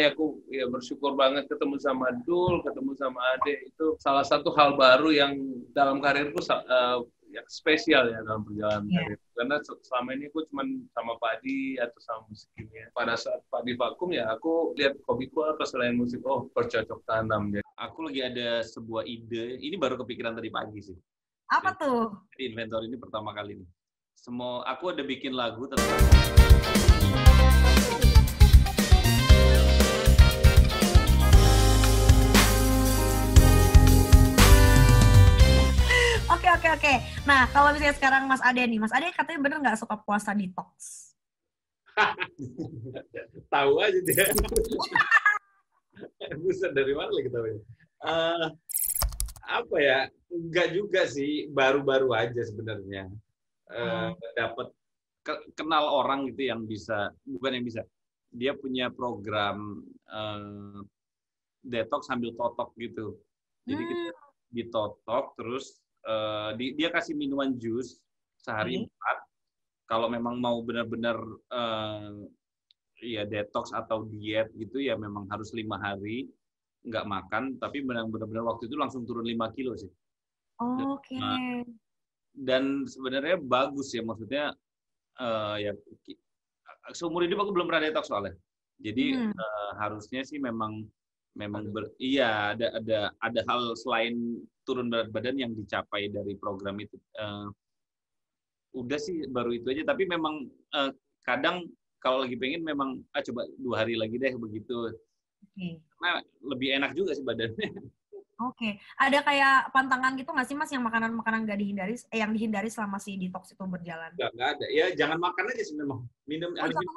Aku ya bersyukur banget ketemu sama Dul, ketemu sama Ade. Itu salah satu hal baru yang dalam karirku yang spesial ya dalam perjalanan karir. Karena selama ini aku cuma sama padi atau sama musik ini ya. Pada saat padi vakum ya aku lihat hobiku apa selain musik. Oh, bercocok tanam. Jadi, aku lagi ada sebuah ide. Ini baru kepikiran tadi pagi sih. Apa tuh? Di inventor ini pertama kali nih. Aku ada bikin lagu tentang Oke. Nah, kalau misalnya sekarang Mas Ade nih, Mas Ade katanya bener nggak suka puasa detox? Tahu aja dia. Buset, dari mana lagi tahu ya? Apa ya? Enggak juga sih, baru-baru aja sebenarnya. Dapat kenal orang gitu yang bisa, bukan yang bisa. Dia punya program detox sambil totok gitu. Jadi kita ditotok terus dia kasih minuman jus sehari 4. Kalau memang mau benar-benar ya detox atau diet gitu ya memang harus 5 hari nggak makan, tapi benar-benar waktu itu langsung turun 5 kilo sih. Oke. Dan sebenarnya bagus ya, maksudnya ya seumur hidup aku belum pernah detox soalnya. Jadi harusnya sih memang iya ada hal selain turun berat badan yang dicapai dari program itu. Udah sih baru itu aja, tapi memang kadang kalau lagi pengen memang coba 2 hari lagi deh begitu. Karena lebih enak juga sih badannya. Oke. Ada kayak pantangan gitu nggak sih Mas yang makanan-makanan nggak dihindari, yang dihindari selama si detox itu berjalan? Nggak ada. Ya jangan makan aja sih memang. Harus minum.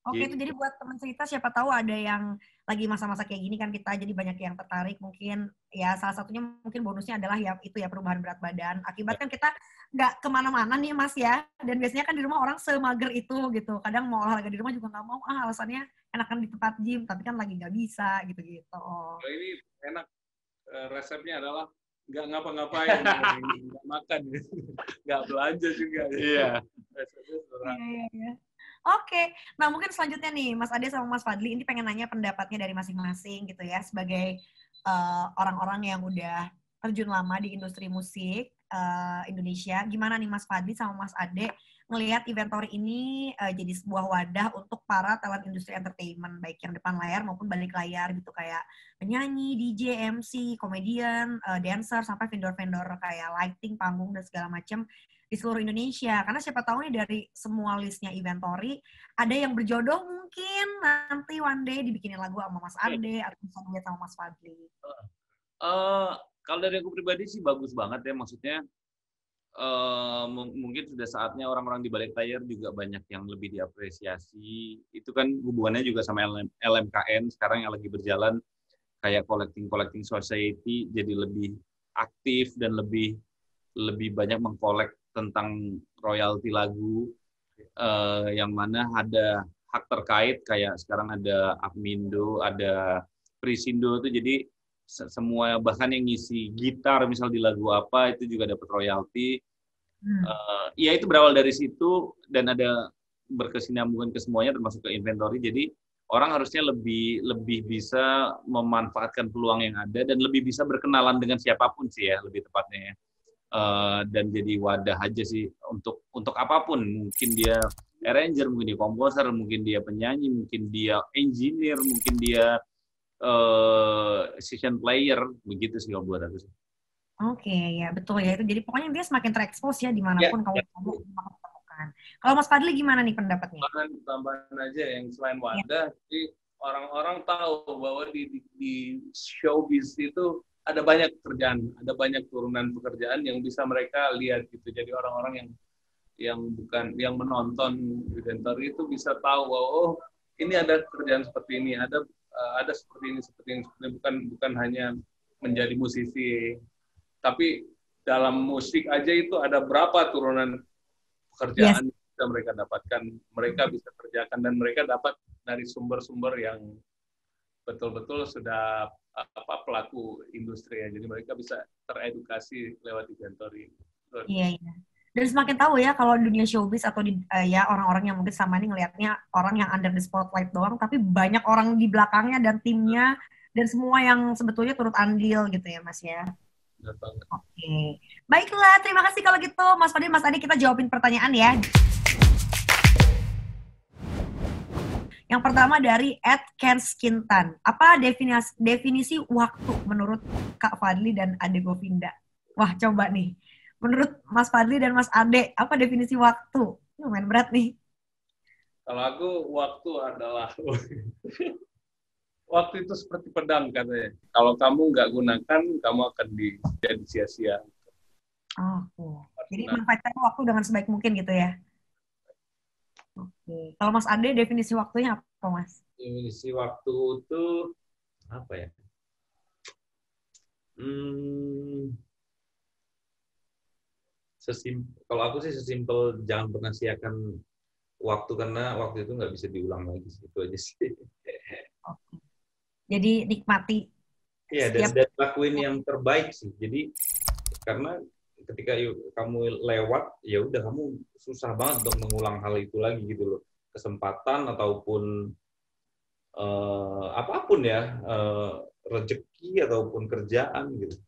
Oke, itu jadi buat teman cerita siapa tahu ada yang lagi masa-masa kayak gini kan kita jadi banyak yang tertarik, mungkin ya salah satunya mungkin bonusnya adalah ya itu ya perubahan berat badan. Akibat kan kita nggak kemana-mana nih Mas ya, dan biasanya kan di rumah orang semager itu gitu. Kadang mau olahraga di rumah juga nggak mau, alasannya enakan di tempat gym, tapi kan lagi nggak bisa gitu-gitu. Ini enak, resepnya adalah nggak ngapa-ngapain, nggak makan, nggak belanja juga. Iya. Iya. Oke, nah mungkin selanjutnya nih Mas Ade sama Mas Fadli ini pengen nanya pendapatnya dari masing-masing gitu ya, sebagai orang-orang yang udah terjun lama di industri musik Indonesia. Gimana nih Mas Fadli sama Mas Ade ngelihat Inventory ini jadi sebuah wadah untuk para talent industri entertainment, baik yang depan layar maupun balik layar gitu, kayak penyanyi, DJ, MC, komedian, dancer, sampai vendor-vendor kayak lighting, panggung, dan segala macam di seluruh Indonesia. Karena siapa tahu nih dari semua listnya Inventory, ada yang berjodoh mungkin nanti one day dibikinin lagu sama Mas Ade atau misalnya sama Mas Fadli. Kalau dari aku pribadi sih bagus banget ya, maksudnya mungkin sudah saatnya orang-orang di balik layar juga banyak yang lebih diapresiasi. Itu kan hubungannya juga sama LMKN sekarang yang lagi berjalan, kayak collecting society jadi lebih aktif dan lebih banyak mengkolek tentang royalti lagu, yang mana ada hak terkait, kayak sekarang ada Apmindo, ada Prisindo, itu jadi semua bahkan yang ngisi gitar misal di lagu apa itu juga dapat royalti. Ya itu berawal dari situ dan ada berkesinambungan ke semuanya termasuk ke Inventory. Jadi orang harusnya lebih bisa memanfaatkan peluang yang ada dan lebih bisa berkenalan dengan siapapun sih ya, lebih tepatnya ya. Dan jadi wadah aja sih untuk apapun, mungkin dia arranger, mungkin dia komposer, mungkin dia penyanyi, mungkin dia engineer, mungkin dia session player, begitu sih kalau buat aku sih. Oke, ya betul ya itu. Jadi pokoknya dia semakin terekspos ya dimanapun kalau kamu temukan. Kalau Mas Fadli gimana nih pendapatnya? Tambahan aja yang selain wadah, jadi orang-orang tahu bahwa di showbiz itu ada banyak pekerjaan, ada banyak turunan pekerjaan yang bisa mereka lihat gitu. Jadi orang-orang yang menonton Inventory itu bisa tahu bahwa oh ini ada pekerjaan seperti ini, ada seperti ini, bukan hanya menjadi musisi, tapi dalam musik aja itu ada berapa turunan pekerjaan yang bisa mereka dapatkan, mereka bisa kerjakan dan mereka dapat dari sumber-sumber yang betul-betul sudah pelaku industri ya. Jadi mereka bisa teredukasi lewat Inventory. Iya. Dan semakin tahu ya kalau di dunia showbiz atau ya orang-orang yang mungkin sama ini ngelihatnya orang yang under the spotlight doang, tapi banyak orang di belakangnya dan timnya dan semua yang sebetulnya turut andil gitu ya Mas ya. Benar banget. Oke. Baiklah, terima kasih kalau gitu Mas Fadil, Mas Adi, kita jawabin pertanyaan ya. Yang pertama dari @kenskintan. Apa definisi waktu menurut Kak Fadli dan Ade Govinda? Wah, coba nih. Menurut Mas Fadli dan Mas Ade, apa definisi waktu? Lumayan berat nih. Kalau aku, waktu adalah waktu itu seperti pedang katanya. Kalau kamu nggak gunakan, kamu akan jadi sia-sia. Oh, jadi manfaatkan waktu dengan sebaik mungkin gitu ya. Oke. Kalau Mas Ade, definisi waktunya apa, Mas? Definisi waktu itu apa ya? Kalau aku sih sesimpel jangan pernah siakan waktu, karena waktu itu nggak bisa diulang lagi. Itu aja sih. Oke. Jadi nikmati. Iya, dan lakuin yang terbaik sih. Jadi karena ketika kamu lewat, ya udah kamu susah banget untuk mengulang hal itu lagi gitu loh. Kesempatan ataupun apapun ya, rezeki ataupun kerjaan gitu.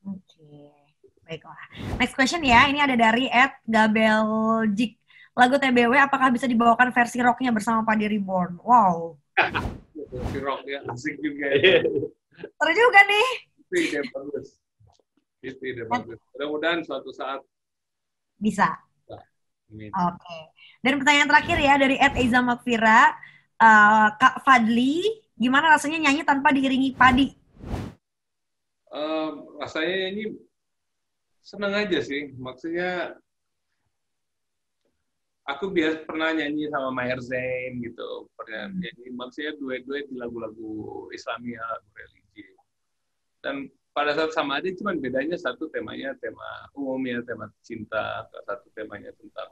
Oke. Baiklah. Next question ya, ini ada dari @gabeljik. Lagu TBW apakah bisa dibawakan versi rocknya bersama Padi Reborn? Wow. Versi rock ya, asik juga ya. Seru juga nih. Itu ide bagus. Itu ide bagus. Mudah-mudahan suatu saat bisa. Oke. Dan pertanyaan terakhir ya dari @Eiza Makfira. Kak Fadli, gimana rasanya nyanyi tanpa diiringi padi? Rasanya ini senang aja sih. Maksudnya aku pernah nyanyi sama Maher Zain gitu. Pernah nyanyi, maksudnya duet-duet di lagu-lagu Islamia, religi. Dan pada saat sama Adi cuma bedanya satu temanya tema umumnya, tema cinta, satu temanya tentang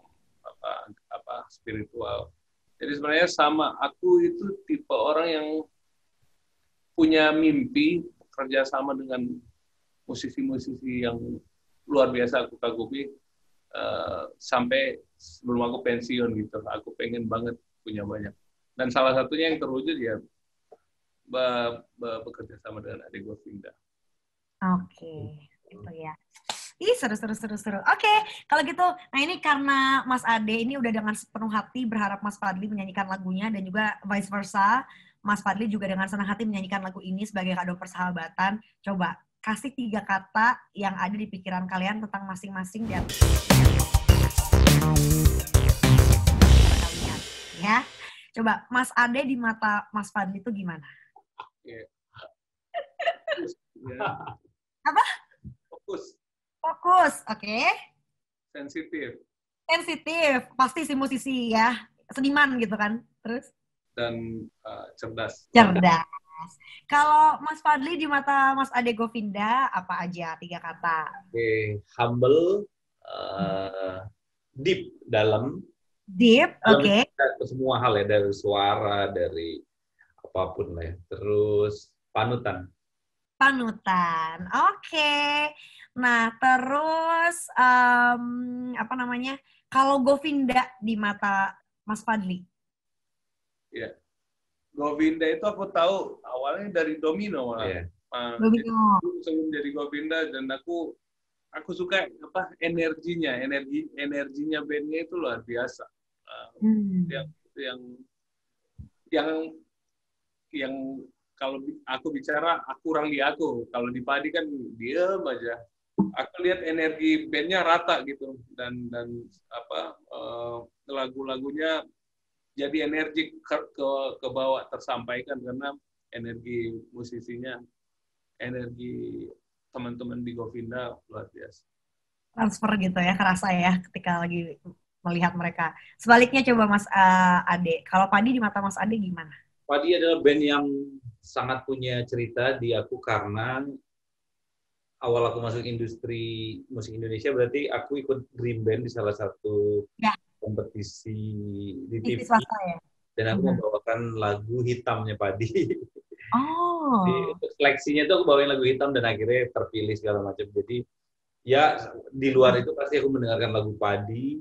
apa spiritual. Jadi sebenarnya sama. Aku itu tipe orang yang punya mimpi kerja sama dengan musisi-musisi yang luar biasa aku kagumi sampai sebelum aku pensiun gitu. Aku pengen banget punya banyak. Dan salah satunya yang terwujud ya bekerja sama dengan Ade Govinda. Oke, itu ya. Ih, seru. Oke, kalau gitu, nah ini karena Mas Ade ini udah dengan sepenuh hati berharap Mas Fadli menyanyikan lagunya dan juga vice versa, Mas Fadli juga dengan senang hati menyanyikan lagu ini sebagai kado persahabatan. Coba kasih 3 kata yang ada di pikiran kalian tentang masing-masing dan kalian, ya. Coba Mas Ade di mata Mas Fadli itu gimana? Apa? Fokus, oke. Sensitif, pasti si musisi ya, seniman gitu kan. Terus? Dan cerdas. Kalau Mas Fadli di mata Mas Ade Govinda, apa aja 3 kata? Humble, deep, dalam. Deep, oke. Semua hal ya, dari suara, dari apapun lah ya. Terus panutan, oke. Nah, terus apa namanya? Kalau Govinda di mata Mas Fadli? Ya, Govinda itu aku tahu awalnya dari Domino malah. Yeah. Domino. Sebelum jadi Govinda, dan aku suka apa energinya bandnya itu luar biasa. Yang kalau aku bicara kurang di aku. Kalau di Padi kan diam aja. Aku lihat energi bandnya rata gitu, dan apa lagu-lagunya jadi energi ke bawah, tersampaikan karena energi musisinya, energi teman-teman di Govinda luar biasa. Transfer gitu ya, kerasa ya ketika lagi melihat mereka. Sebaliknya coba Mas Ade, kalau Padi di mata Mas Ade gimana? Padi adalah band yang sangat punya cerita di aku, karena awal aku masuk industri musik Indonesia berarti aku ikut Dream Band di salah satu kompetisi di TV swasta ya. Dan aku membawakan lagu Hitamnya Padi. Oh. Jadi, untuk seleksinya itu aku bawain lagu Hitam dan akhirnya terpilih segala macam. Jadi Ya, di luar itu pasti aku mendengarkan lagu Padi,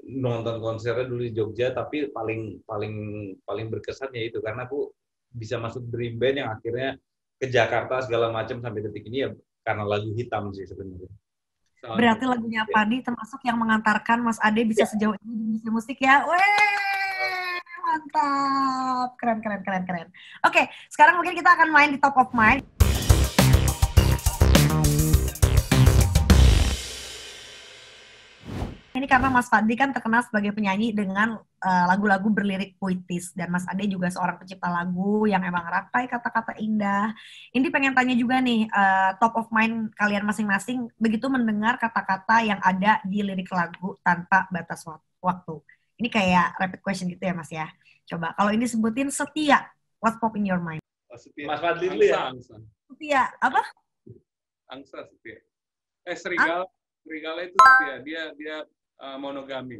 nonton konsernya dulu di Jogja, tapi paling berkesan ya itu karena aku bisa masuk dream band yang akhirnya ke Jakarta segala macam sampai detik ini ya karena lagu Hitam sih sebenarnya. Berarti lagunya Padi termasuk yang mengantarkan Mas Ade bisa sejauh ini di industri musik ya. Weh, mantap. Keren. Oke, sekarang mungkin kita akan main di Top of Mind. Ini karena Mas Fadli kan terkenal sebagai penyanyi dengan lagu-lagu berlirik puitis. Dan Mas Ade juga seorang pencipta lagu yang emang rapai kata-kata indah. Ini pengen tanya juga nih, top of mind kalian masing-masing, begitu mendengar kata-kata yang ada di lirik lagu tanpa batas waktu. Ini kayak rapid question gitu ya Mas ya. Coba, kalau ini sebutin setia, what pop in your mind? Mas Fadli dulu ya? Setia, apa? Angsa setia. Serigala itu setia. Dia monogami.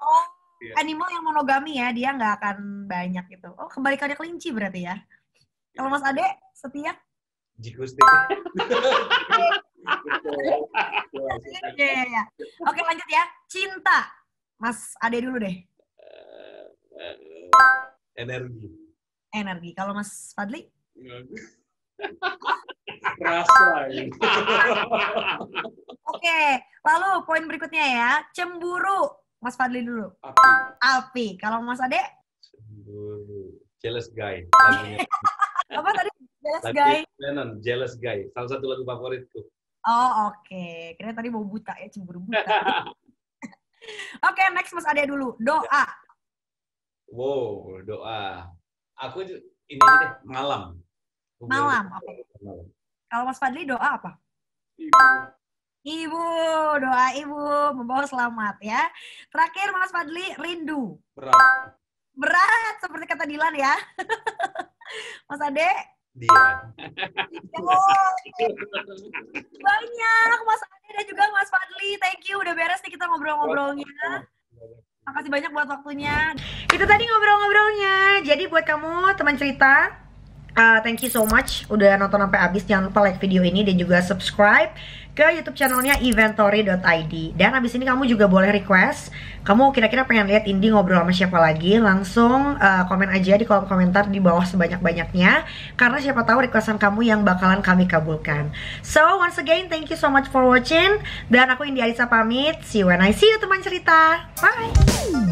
Oh, animal yang monogami ya, dia nggak akan banyak gitu. Oh, kebalikannya kelinci berarti ya. Kalau Mas Ade, setia? Jikusti. Ya. Oke, lanjut ya. Cinta. Mas Ade dulu deh. Energi. Kalau Mas Fadli? Rasa ya. Oke, lalu poin berikutnya ya, cemburu. Mas Fadli dulu. Api. Kalau Mas Ade? Cemburu. Jealous Guy. Apa tadi? Jealous Guy. Salah satu lagu favoritku. Oh, oke. Kira tadi mau buta ya, cemburu buta. Oke, next Mas Ade dulu. Doa. Wow, doa. Aku ini aja deh, malam. Malam. Kalau Mas Fadli doa apa? Ibu, doa ibu membawa selamat ya. Terakhir Mas Fadli, rindu. Berat seperti kata Dilan ya. Mas Ade? Dia. Banyak Mas Ade dan juga Mas Fadli. Thank you udah beres nih kita ngobrol-ngobrolnya. Makasih banyak buat waktunya. Itu tadi ngobrol-ngobrolnya. Jadi buat kamu teman cerita, thank you so much udah nonton sampai habis. Jangan lupa like video ini dan juga subscribe ke YouTube channelnya inventory.id. Dan abis ini kamu juga boleh request, kamu kira-kira pengen lihat Indi ngobrol sama siapa lagi, langsung komen aja di kolom komentar di bawah sebanyak-banyaknya, karena siapa tahu requestan kamu yang bakalan kami kabulkan. So once again, thank you so much for watching. Dan aku Indi Alisa pamit. See you when I see you teman cerita. Bye.